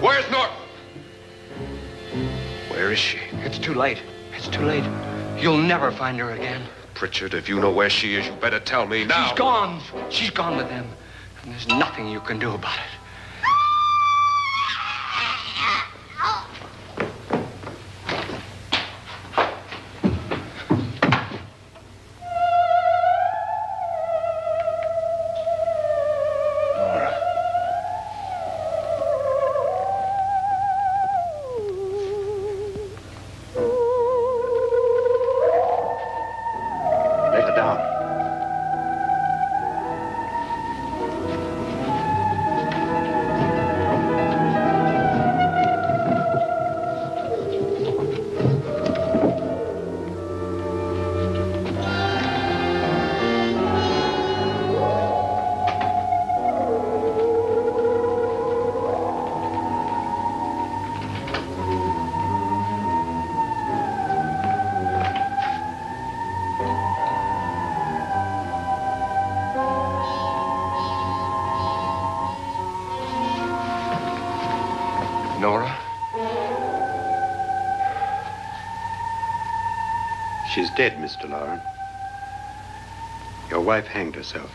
[SPEAKER 3] Where's Norton? Where is she?
[SPEAKER 1] It's too late. It's too late. You'll never find her again.
[SPEAKER 3] Pritchard, if you know where she is, you better tell me now.
[SPEAKER 1] She's gone. She's gone with them. And there's nothing you can do about it.
[SPEAKER 3] Nora?
[SPEAKER 6] She's dead, Mr. Loren. Your wife hanged herself.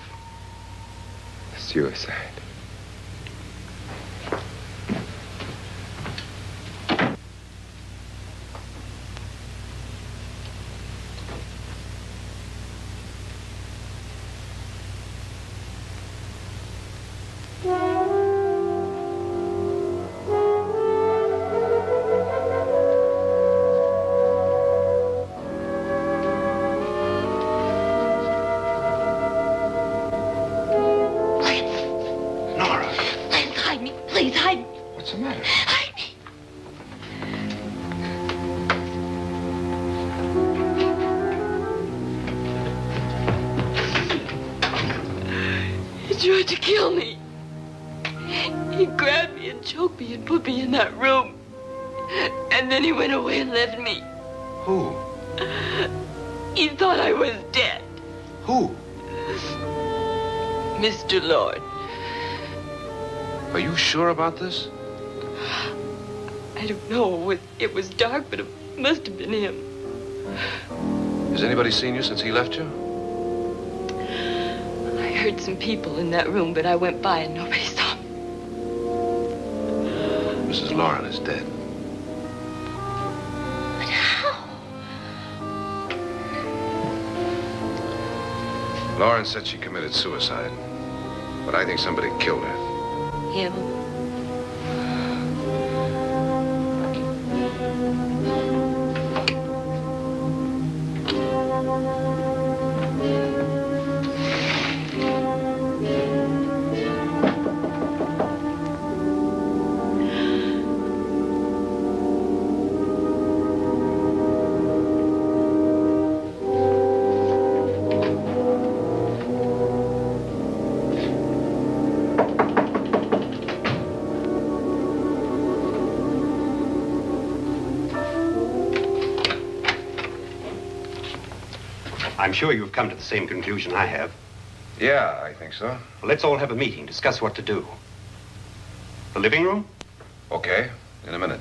[SPEAKER 2] Suicide.
[SPEAKER 4] Tried to kill me. He grabbed me and choked me and put me in that room. And then he went away and left me.
[SPEAKER 3] Who?
[SPEAKER 4] He thought I was dead.
[SPEAKER 3] Who?
[SPEAKER 4] Mr. Lord.
[SPEAKER 3] Are you sure about this?
[SPEAKER 4] I don't know. It was dark, but it must have been him.
[SPEAKER 3] Has anybody seen you since he left you?
[SPEAKER 4] I heard some people in that room, but I went by and nobody saw me.
[SPEAKER 3] Mrs. Loren is dead.
[SPEAKER 4] But how?
[SPEAKER 3] Loren said she committed suicide, but I think somebody killed her.
[SPEAKER 4] Him?
[SPEAKER 6] I'm sure you've come to the same conclusion I have.
[SPEAKER 3] Yeah, I think so.
[SPEAKER 6] Well, let's all have a meeting, discuss what to do. The living room?
[SPEAKER 3] Okay, in a minute.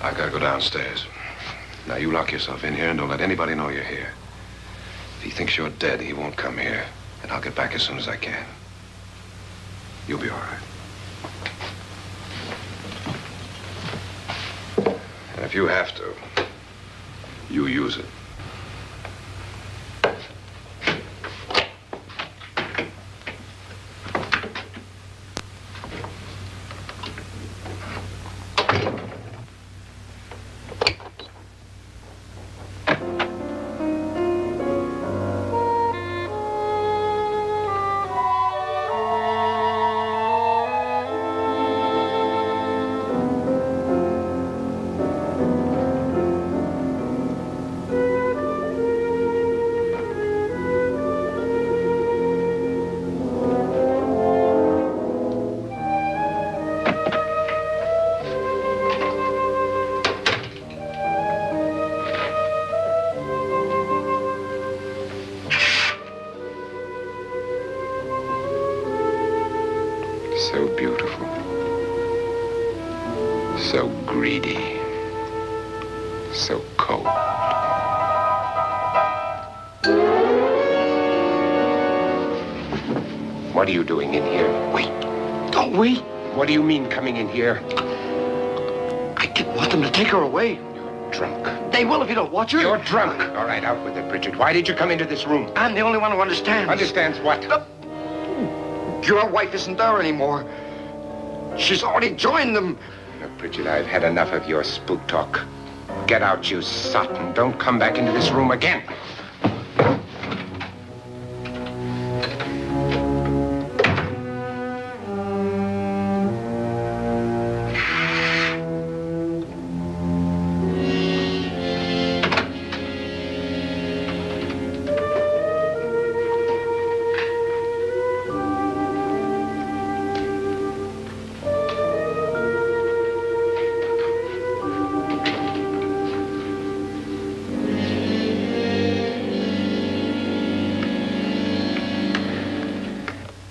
[SPEAKER 3] I gotta go downstairs. Now, you lock yourself in here and don't let anybody know you're here. If he thinks you're dead, he won't come here. And I'll get back as soon as I can. You'll be all right. And if you have to, you use it. So beautiful. So greedy. So cold. What are you doing in here?
[SPEAKER 10] Wait. Don't wait.
[SPEAKER 2] What do you mean coming in here?
[SPEAKER 10] I didn't want them to take her away.
[SPEAKER 2] You're drunk.
[SPEAKER 10] They will if you don't watch her.
[SPEAKER 2] You're drunk. All right, out with it, Pritchard. Why did you come into this room?
[SPEAKER 10] I'm the only one who understands.
[SPEAKER 2] Understands what?
[SPEAKER 10] Your wife isn't there anymore. She's already joined them.
[SPEAKER 2] Look, Pritchard, I've had enough of your spook talk. Get out, you sot, and don't come back into this room again.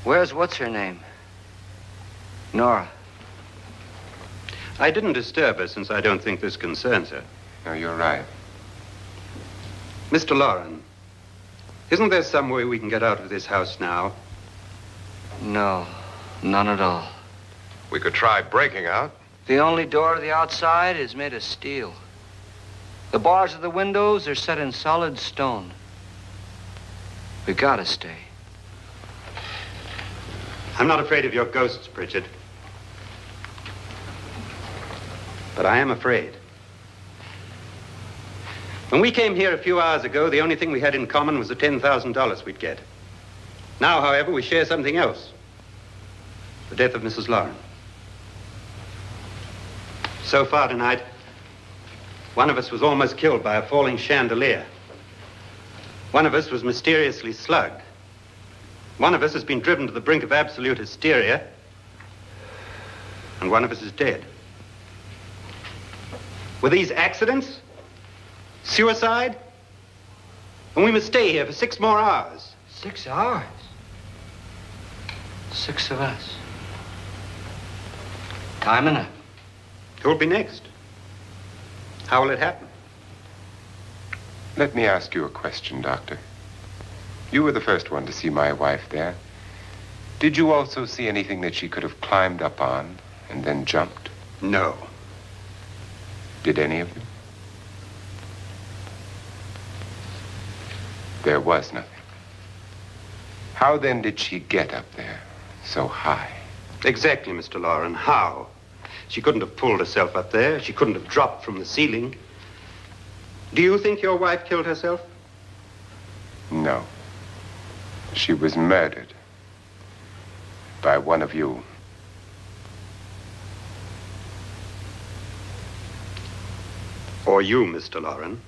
[SPEAKER 9] Where's what's-her-name? Nora.
[SPEAKER 6] I didn't disturb her since I don't think this concerns her.
[SPEAKER 2] No, you're right.
[SPEAKER 6] Mr. Loren, isn't there some way we can get out of this house now?
[SPEAKER 9] No, none at all.
[SPEAKER 3] We could try breaking out.
[SPEAKER 9] The only door to the outside is made of steel. The bars of the windows are set in solid stone. We gotta stay.
[SPEAKER 6] I'm not afraid of your ghosts, Pritchard. But I am afraid. When we came here a few hours ago, the only thing we had in common was the $10,000 we'd get. Now, however, we share something else. The death of Mrs. Loren. So far tonight, one of us was almost killed by a falling chandelier. One of us was mysteriously slugged. One of us has been driven to the brink of absolute hysteria, and one of us is dead. Were these accidents? Suicide? And we must stay here for 6 more hours.
[SPEAKER 9] 6 hours? 6 of us. Time enough.
[SPEAKER 6] Who'll be next? How will it happen?
[SPEAKER 2] Let me ask you a question, Doctor. You were the first one to see my wife there. Did you also see anything that she could have climbed up on and then jumped?
[SPEAKER 6] No.
[SPEAKER 2] Did any of you? There was nothing. How then did she get up there so high?
[SPEAKER 6] Exactly, Mr. Loren. How? She couldn't have pulled herself up there. She couldn't have dropped from the ceiling. Do you think your wife killed herself?
[SPEAKER 2] No. She was murdered by one of you.
[SPEAKER 6] Or you, Mr. Loren.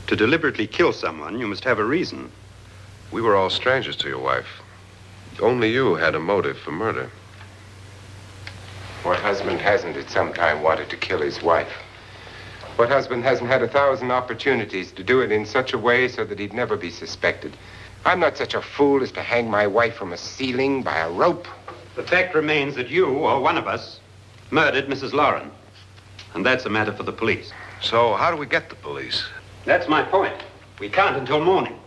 [SPEAKER 6] To deliberately kill someone, you must have a reason.
[SPEAKER 3] We were all strangers to your wife. Only you had a motive for murder.
[SPEAKER 2] What husband hasn't at some time wanted to kill his wife? What husband hasn't had 1,000 opportunities to do it in such a way so that he'd never be suspected? I'm not such a fool as to hang my wife from a ceiling by a rope.
[SPEAKER 6] The fact remains that you, or one of us, murdered Mrs. Loren. And that's a matter for the police.
[SPEAKER 3] So how do we get the police?
[SPEAKER 6] That's my point. We can't until morning.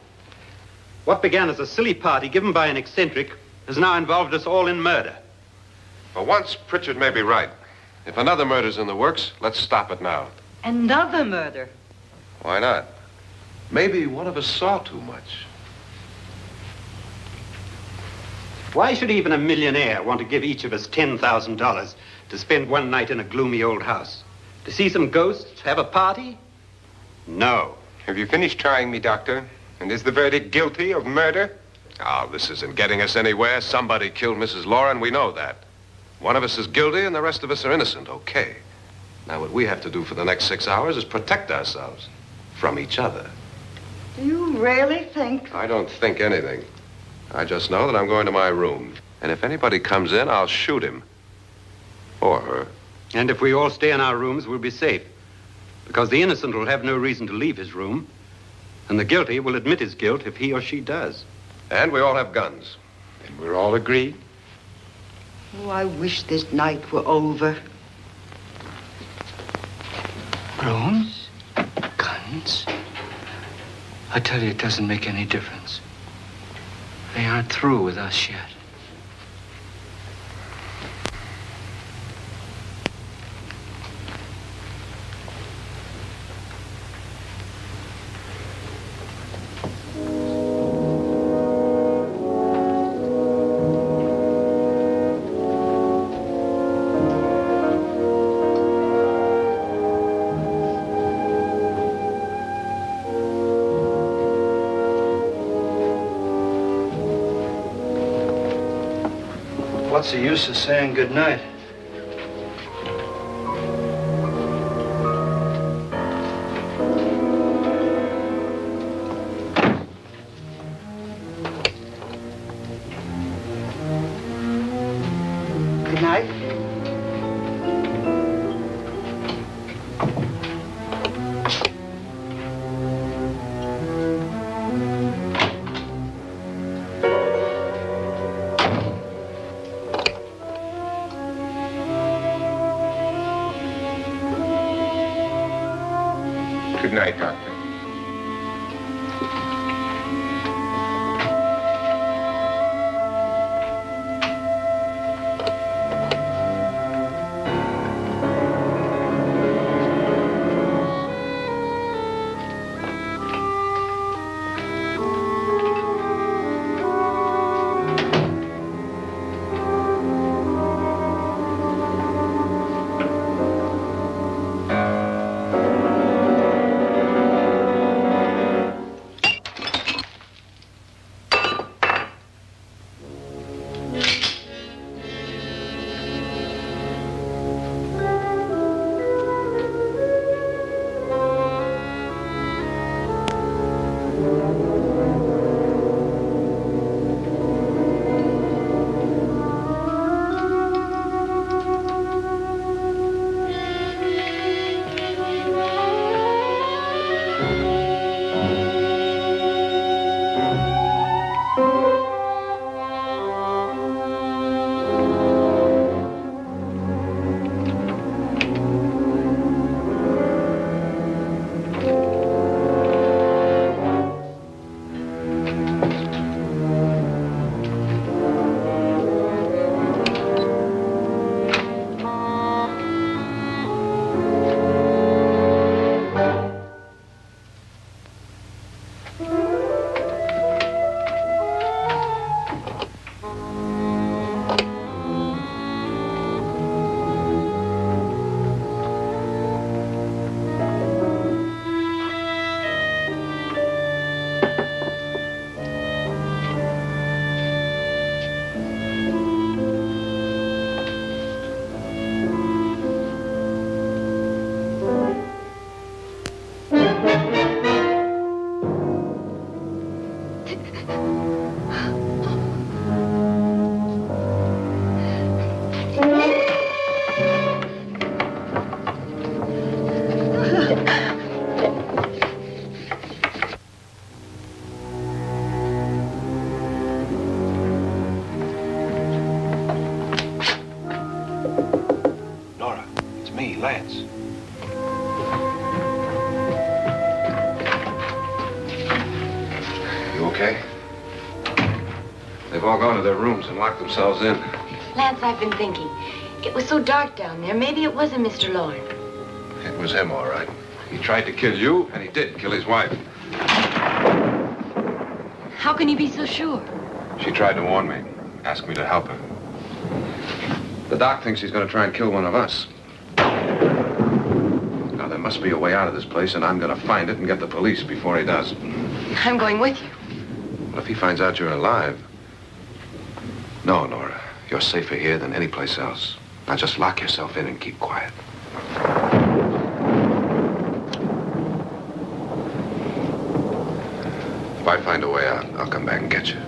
[SPEAKER 6] What began as a silly party given by an eccentric has now involved us all in murder.
[SPEAKER 3] For once, Pritchard may be right. If another murder's in the works, let's stop it now.
[SPEAKER 7] Another murder?
[SPEAKER 3] Why not? Maybe one of us saw too much.
[SPEAKER 6] Why should even a millionaire want to give each of us $10,000 to spend one night in a gloomy old house? To see some ghosts, have a party? No.
[SPEAKER 2] Have you finished trying me, Doctor? And is the verdict guilty of murder?
[SPEAKER 3] Oh, this isn't getting us anywhere. Somebody killed Mrs. Loren, we know that. One of us is guilty and the rest of us are innocent, okay. Now, what we have to do for the next 6 hours is protect ourselves from each other.
[SPEAKER 7] Do you really think?
[SPEAKER 3] I don't think anything. I just know that I'm going to my room. And if anybody comes in, I'll shoot him. Or her.
[SPEAKER 6] And if we all stay in our rooms, we'll be safe. Because the innocent will have no reason to leave his room. And the guilty will admit his guilt if he or she does.
[SPEAKER 3] And we all have guns.
[SPEAKER 2] And we're all agreed?
[SPEAKER 7] Oh, I wish this night were over.
[SPEAKER 1] Rooms? Guns? I tell you, it doesn't make any difference. They aren't through with us yet.
[SPEAKER 9] What's the use of saying goodnight?
[SPEAKER 7] Good night.
[SPEAKER 2] Good night, Doctor.
[SPEAKER 3] Lance. You okay? They've all gone to their rooms and locked themselves in.
[SPEAKER 4] Lance, I've been thinking. It was so dark down there. Maybe it wasn't Mr. Loren.
[SPEAKER 3] It was him, all right. He tried to kill you, and he did kill his wife.
[SPEAKER 4] How can you be so sure?
[SPEAKER 3] She tried to warn me, asked me to help her. The doc thinks he's going to try and kill one of us. Now, there must be a way out of this place, and I'm going to find it and get the police before he does.
[SPEAKER 4] I'm going with you.
[SPEAKER 3] Well, if he finds out you're alive... No, Nora. You're safer here than any place else. Now, just lock yourself in and keep quiet. If I find a way out, I'll come back and get you.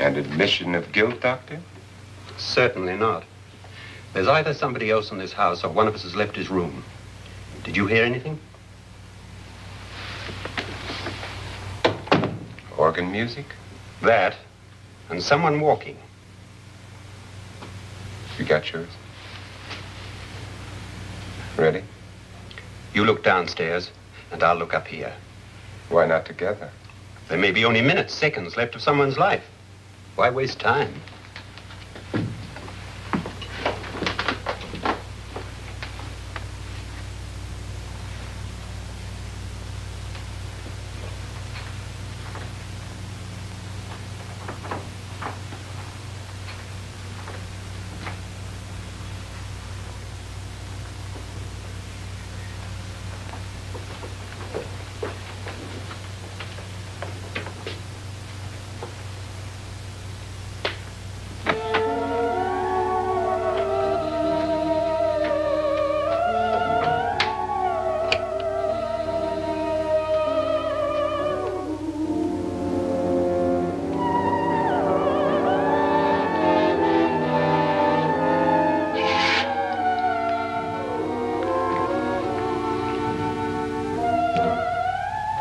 [SPEAKER 2] An admission of guilt, Doctor?
[SPEAKER 6] Certainly not. There's either somebody else in this house or one of us has left his room. Did you hear anything?
[SPEAKER 2] Organ music?
[SPEAKER 6] That, and someone walking.
[SPEAKER 2] You got yours? Ready?
[SPEAKER 6] You look downstairs, and I'll look up here.
[SPEAKER 2] Why not together?
[SPEAKER 6] There may be only minutes, seconds left of someone's life. Why waste time?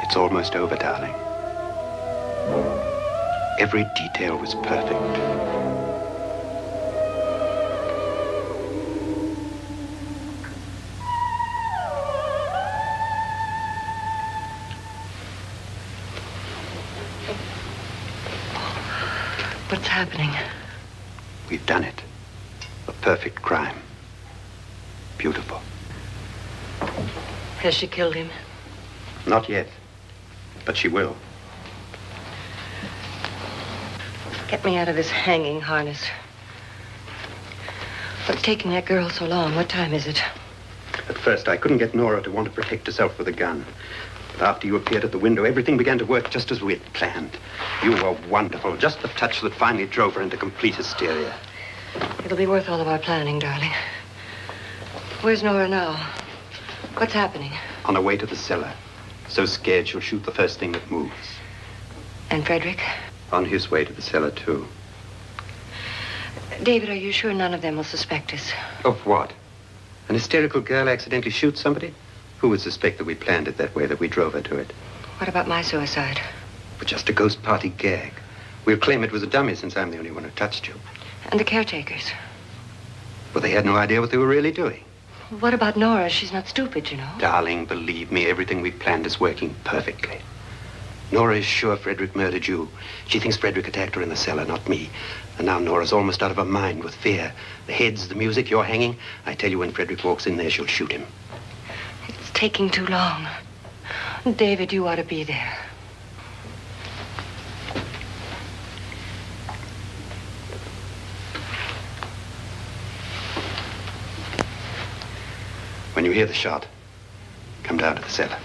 [SPEAKER 6] It's almost over, darling. Every detail was perfect.
[SPEAKER 5] What's happening?
[SPEAKER 6] We've done it. A perfect crime. Beautiful.
[SPEAKER 5] Has she killed him?
[SPEAKER 6] Not yet, but she will.
[SPEAKER 5] Get me out of this hanging harness. What's taking that girl so long? What time is it?
[SPEAKER 6] At first, I couldn't get Nora to want to protect herself with a gun. But after you appeared at the window, everything began to work just as we had planned. You were wonderful. Just the touch that finally drove her into complete hysteria.
[SPEAKER 5] It'll be worth all of our planning, darling. Where's Nora now? What's happening?
[SPEAKER 6] On her way to the cellar. So scared she'll shoot the first thing that moves.
[SPEAKER 5] And Frederick?
[SPEAKER 6] On his way to the cellar, too.
[SPEAKER 5] David, are you sure none of them will suspect us?
[SPEAKER 6] Of what? An hysterical girl accidentally shoots somebody? Who would suspect that we planned it that way, that we drove her to it?
[SPEAKER 5] What about my suicide?
[SPEAKER 6] But just a ghost party gag. We'll claim it was a dummy since I'm the only one who touched you.
[SPEAKER 5] And the caretakers?
[SPEAKER 6] Well, they had no idea what they were really doing.
[SPEAKER 5] What about Nora? She's not stupid, you know.
[SPEAKER 6] Darling, believe me, everything we've planned is working perfectly. Nora is sure Frederick murdered you. She thinks Frederick attacked her in the cellar, not me. And now Nora's almost out of her mind with fear. The heads, the music, you're hanging. I tell you, when Frederick walks in there, she'll shoot him.
[SPEAKER 5] It's taking too long. David, you ought to be there.
[SPEAKER 6] When you hear the shot, come down to the cellar.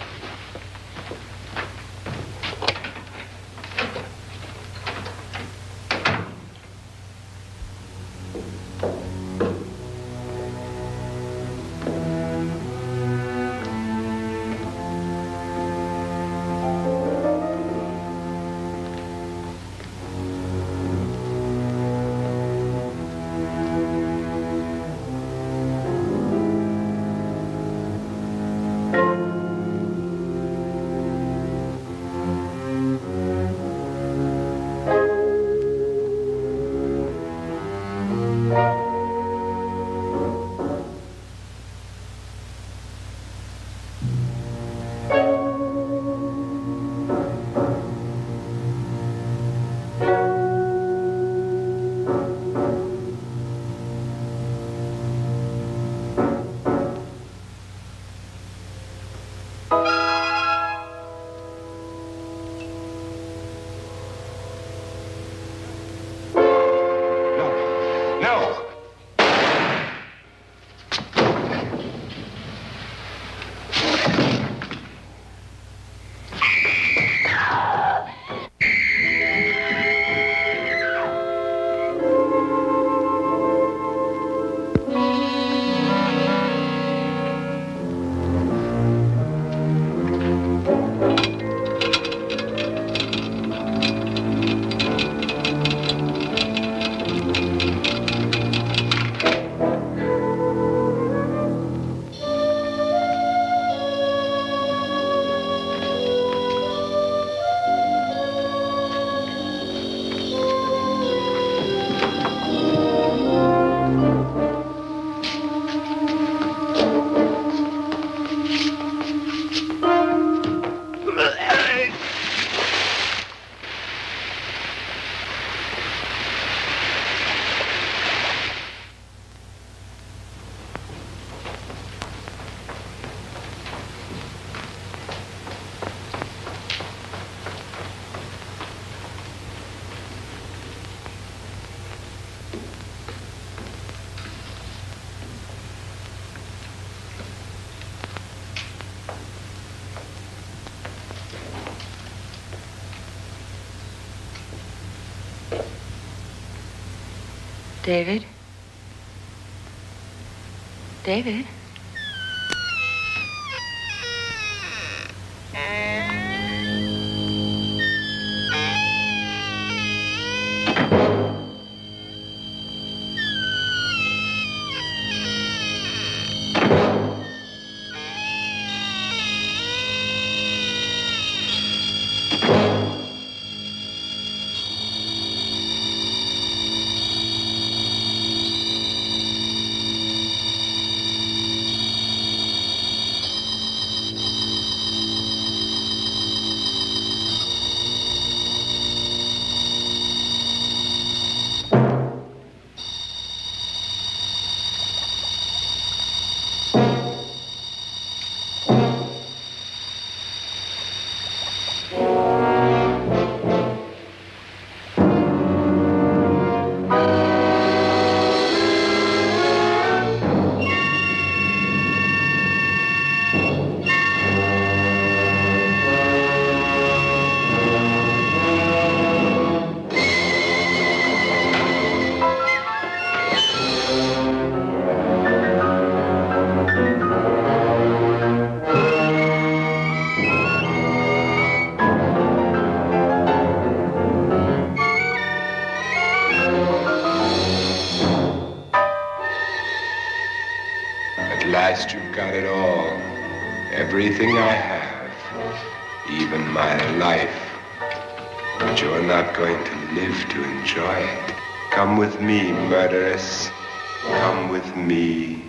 [SPEAKER 5] David? David?
[SPEAKER 2] You've got it all. Everything I have. Even my life. But you're not going to live to enjoy it. Come with me, murderess. Come with me.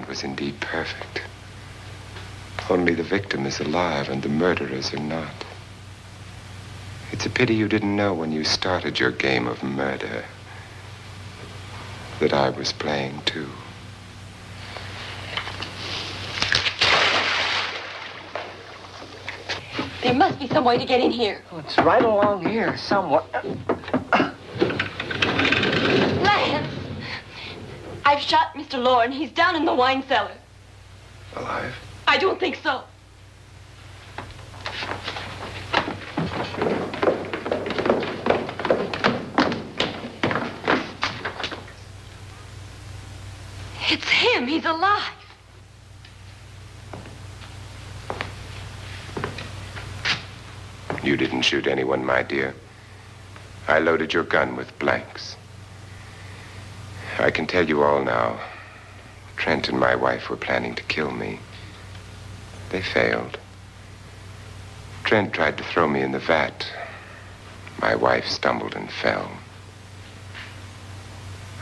[SPEAKER 2] Was indeed perfect. Only the victim is alive and the murderers are not. It's a pity you didn't know when you started your game of murder that I was playing too.
[SPEAKER 4] There must be some way to get in here.
[SPEAKER 9] Oh, it's right along here somewhere.
[SPEAKER 4] Lance! I've shot Mr. Loren. He's down in the wine cellar.
[SPEAKER 3] Alive?
[SPEAKER 4] I don't think so. It's him. He's alive.
[SPEAKER 2] You didn't shoot anyone, my dear. I loaded your gun with blanks. I can tell you all now. Trent and my wife were planning to kill me. They failed. Trent tried to throw me in the vat. My wife stumbled and fell.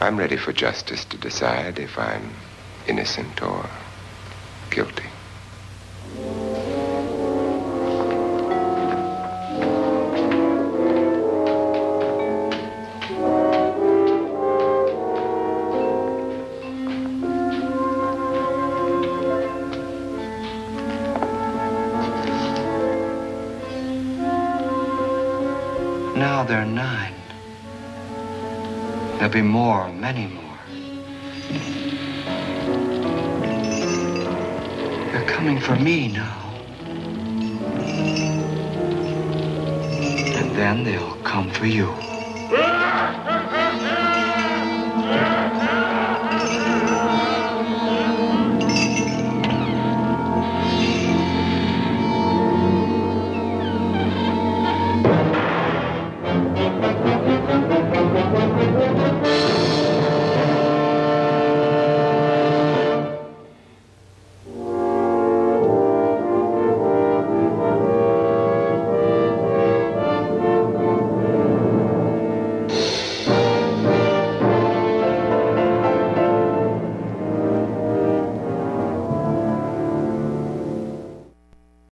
[SPEAKER 2] I'm ready for justice to decide if I'm innocent or guilty.
[SPEAKER 9] Now they're 9.
[SPEAKER 1] There'll be more, many more. They're coming for me now. And then they'll come for you.